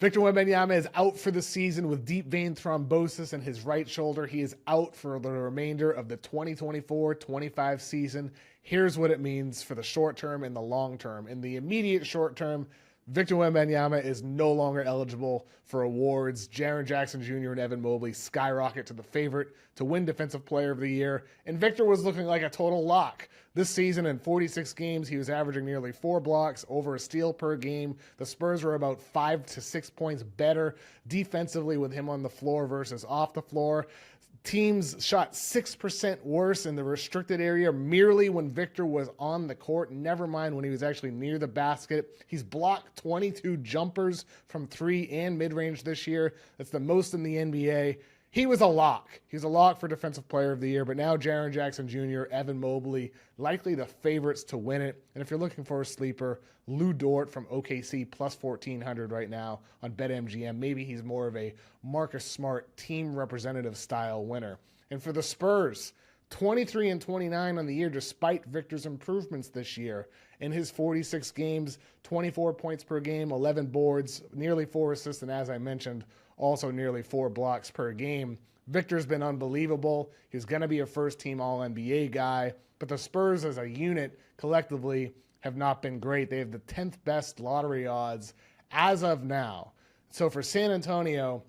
Victor Wembanyama is out for the season with deep vein thrombosis in his right shoulder. He is out for the remainder of the 2024-25 season. Here's what it means for the short term and the long term. In the immediate short term, Victor Wembanyama is no longer eligible for awards. Jaren Jackson Jr. and Evan Mobley skyrocket to the favorite to win Defensive Player of the Year, and Victor was looking like a total lock. This season, in 46 games, he was averaging nearly 4 blocks, over a steal per game. The Spurs were about 5 to 6 points better defensively with him on the floor versus off the floor. Teams shot 6% worse in the restricted area merely when Victor was on the court, never mind when he was actually near the basket. He's blocked 22 jumpers from 3 and mid-range this year. That's the most in the NBA. He was a lock. He's a lock for Defensive Player of the Year, but now Jaren Jackson Jr., Evan Mobley, likely the favorites to win it. And if you're looking for a sleeper, Lou Dort from OKC plus 1,400 right now on BetMGM. Maybe he's more of a Marcus Smart team representative style winner. And for the Spurs, 23 and 29 on the year despite Victor's improvements this year. In his 46 games, 24 points per game, 11 boards, nearly 4 assists, and as I mentioned, also nearly 4 blocks per game. Victor's been unbelievable. He's going to be a first-team All-NBA guy, but the Spurs as a unit collectively have not been great. They have the 10th best lottery odds as of now. So for San Antonio,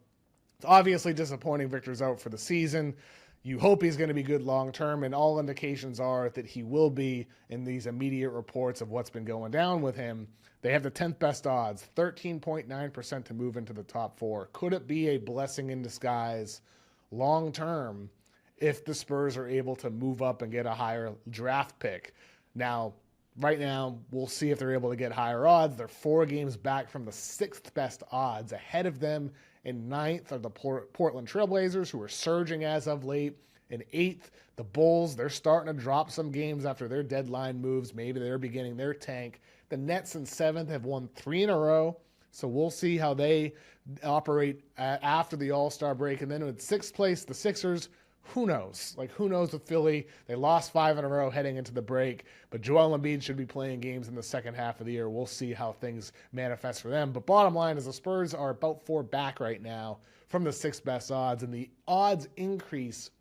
it's obviously disappointing Victor's out for the season. You hope he's going to be good long-term, and all indications are that he will be in these immediate reports of what's been going down with him. They have the 10th best odds, 13.9% to move into the top 4. Could it be a blessing in disguise long-term if the Spurs are able to move up and get a higher draft pick? Now, right now, we'll see if they're able to get higher odds. They're 4 games back from the 6th best odds. Ahead of them in 9th are the Portland Trailblazers, who are surging as of late. In 8th, the Bulls, they're starting to drop some games after their deadline moves. Maybe they're beginning their tank. The Nets in 7th have won 3 in a row, so we'll see how they operate after the All-Star break. And then in 6th place, the Sixers, who knows? Who knows with Philly? They lost 5 in a row heading into the break, but Joel Embiid should be playing games in the second half of the year. We'll see how things manifest for them. But bottom line is the Spurs are about 4 back right now from the 6th best odds, and the odds increase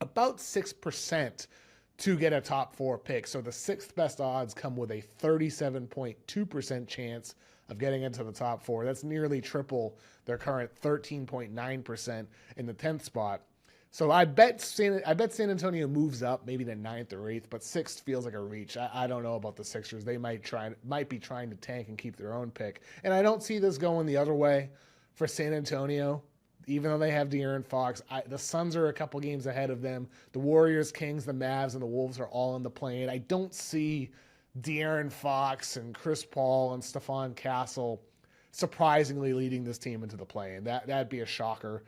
about 6% to get a top 4 pick. So the 6th best odds come with a 37.2% chance of getting into the top 4. That's nearly triple their current 13.9% in the 10th spot. So I bet San Antonio moves up maybe to 9th or 8th, but 6th feels like a reach. I don't know about the Sixers. They might be trying to tank and keep their own pick. And I don't see this going the other way for San Antonio. Even though they have De'Aaron Fox, the Suns are a couple games ahead of them. The Warriors, Kings, the Mavs, and the Wolves are all in the play-in. I don't see De'Aaron Fox and Chris Paul and Stephon Castle surprisingly leading this team into the play-in. That'd be a shocker.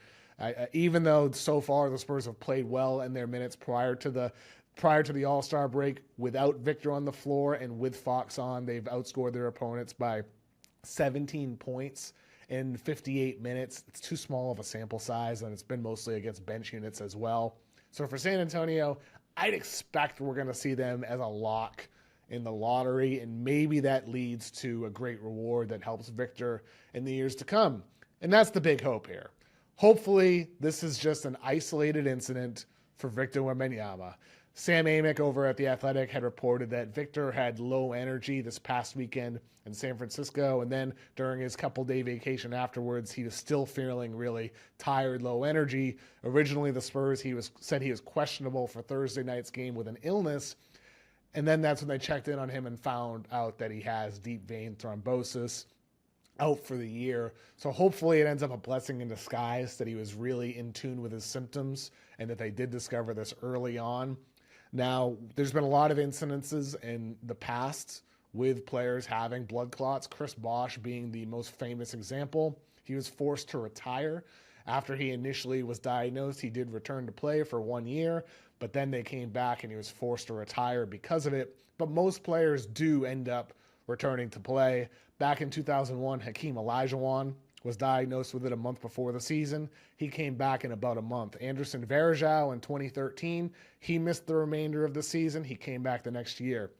Even though so far the Spurs have played well in their minutes prior to the All-Star break, without Victor on the floor and with Fox on, they've outscored their opponents by 17 points in 58 minutes. It's too small of a sample size, and it's been mostly against bench units as well. So for San Antonio, I'd expect we're going to see them as a lock in the lottery, and maybe that leads to a great reward that helps Victor in the years to come. And that's the big hope here. Hopefully, this is just an isolated incident for Victor Wembanyama. Sam Amick over at The Athletic had reported that Victor had low energy this past weekend in San Francisco, and then during his couple-day vacation afterwards, he was still feeling really tired, low energy. Originally, the Spurs, said he was questionable for Thursday night's game with an illness, and then that's when they checked in on him and found out that he has deep vein thrombosis, out for the year. So hopefully it ends up a blessing in disguise that he was really in tune with his symptoms and that they did discover this early on. Now, there's been a lot of incidences in the past with players having blood clots, Chris Bosh being the most famous example. He was forced to retire. After he initially was diagnosed, he did return to play for 1 year, but then they came back and he was forced to retire because of it. But most players do end up returning to play. Back in 2001, Hakeem Olajuwon was diagnosed with it a month before the season. He came back in about a month. Anderson Varejao in 2013, he missed the remainder of the season. He came back the next year.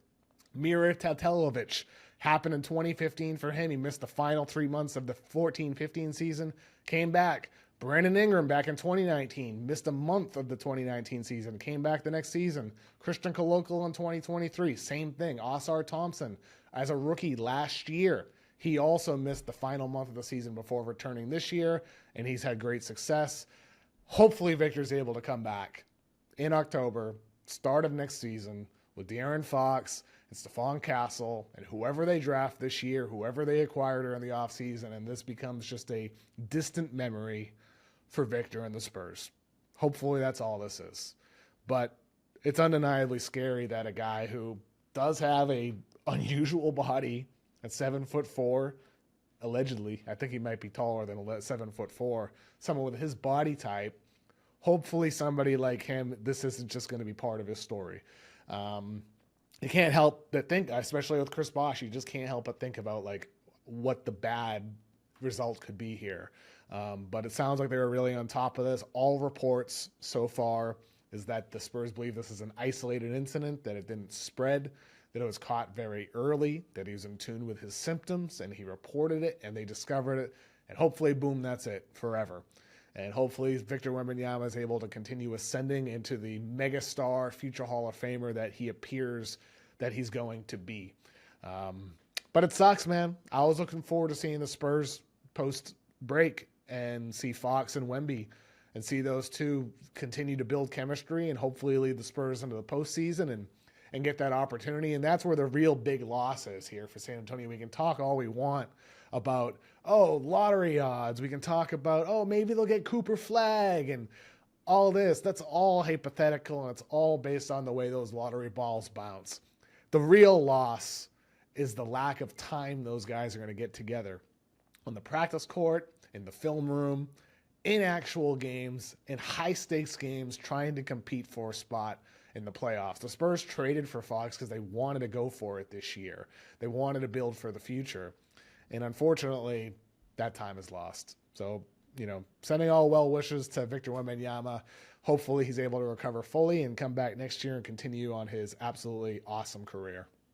Mira Tatelovic Happened in 2015 for him. He missed the final 3 months of the 14-15 season, came back. Brandon Ingram back in 2019, missed a month of the 2019 season, came back the next season. Christian Kolokol in 2023, same thing. Osar Thompson, as a rookie last year, he also missed the final month of the season before returning this year, and he's had great success. Hopefully Victor's able to come back in October, start of next season, with De'Aaron Fox and Stephon Castle and whoever they draft this year, whoever they acquire during the offseason, and this becomes just a distant memory for Victor and the Spurs. Hopefully that's all this is. But it's undeniably scary that a guy who does have a unusual body at 7'4", allegedly, I think he might be taller than 7'4", someone with his body type, hopefully somebody like him, this isn't just going to be part of his story. You can't help but think, especially with Chris Bosh, you just can't help but think about like what the bad result could be here. But it sounds like they were really on top of this. All reports so far is that the Spurs believe this is an isolated incident, that it didn't spread, that it was caught very early, that he was in tune with his symptoms, and he reported it, and they discovered it, and hopefully, boom, that's it forever. And hopefully Victor Wembanyama is able to continue ascending into the megastar, future Hall of Famer that he appears that he's going to be. But it sucks, man. I was looking forward to seeing the Spurs post-break and see Fox and Wemby and see those two continue to build chemistry and hopefully lead the Spurs into the postseason and get that opportunity. And that's where the real big loss is here for San Antonio. We can talk all we want about, lottery odds. We can talk about, maybe they'll get Cooper Flag and all this. That's all hypothetical, and it's all based on the way those lottery balls bounce. The real loss is the lack of time those guys are going to get together on the practice court, in the film room, in actual games, in high-stakes games, trying to compete for a spot in the playoffs. The Spurs traded for Fox because they wanted to go for it this year. They wanted to build for the future. And unfortunately, that time is lost. So, sending all well wishes to Victor Wembanyama. Hopefully he's able to recover fully and come back next year and continue on his absolutely awesome career.